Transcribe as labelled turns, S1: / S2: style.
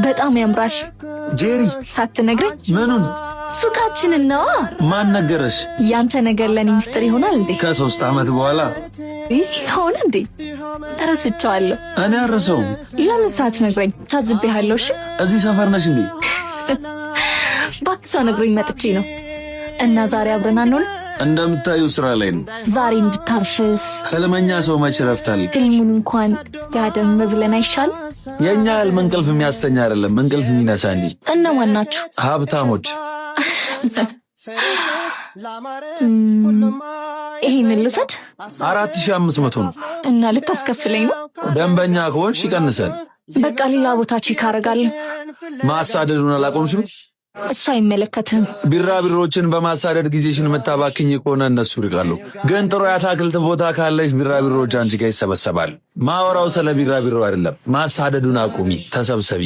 S1: በጣም ያምራል።
S2: ጄሪ
S1: ሳትነግረኝ
S2: ምኑን?
S1: ሱቃችንን ነው።
S2: ማን ነገረሽ?
S1: ያንተ ነገር ለኔ ሚስጥር ይሆናል እንዴ?
S2: ከ3 ዓመት በኋላ
S1: ይሆን እንዴ? ተረስቻለሁ።
S2: እኔ አረሰው።
S1: ለምን ሳትነግረኝ? ታዝቤሃለሁ። እሺ
S2: እዚህ ሰፈር ነሽ እንዴ?
S1: ባክሷ ነግሮኝ መጥቼ ነው። እና ዛሬ አብረን አንሆን?
S2: እንደምታዩ ስራ ላይ ነው።
S1: ዛሬ እንድታርፍስ?
S2: ህልመኛ ሰው መች ረፍታል?
S1: ህልሙን እንኳን ጋደም ብለን አይሻል?
S2: የኛ ህልም እንቅልፍ የሚያስተኛ አይደለም፣ እንቅልፍ የሚነሳ እንጂ።
S1: እነማን ናችሁ?
S2: ሀብታሞች።
S1: ይሄንን ልውሰድ?
S2: 4500 ነው።
S1: እና ልታስከፍለኝ ነው?
S2: ደንበኛ ከሆንሽ ይቀንሳል።
S1: በቃ ሌላ ቦታ ቼክ አደርጋለሁ።
S2: ማሳደዱን አላቆምሽም?
S1: እሱ አይመለከትም።
S2: ቢራቢሮችን በማሳደድ ጊዜሽን የምታባክኝ ከሆነ እነሱ ይርቃሉ። ግን ጥሩ የአታክልት ቦታ ካለሽ ቢራቢሮች አንቺ ጋር ይሰበሰባል። ማወራው ስለ ቢራቢሮ አይደለም። ማሳደዱን አቁሚ፣ ተሰብሰቢ።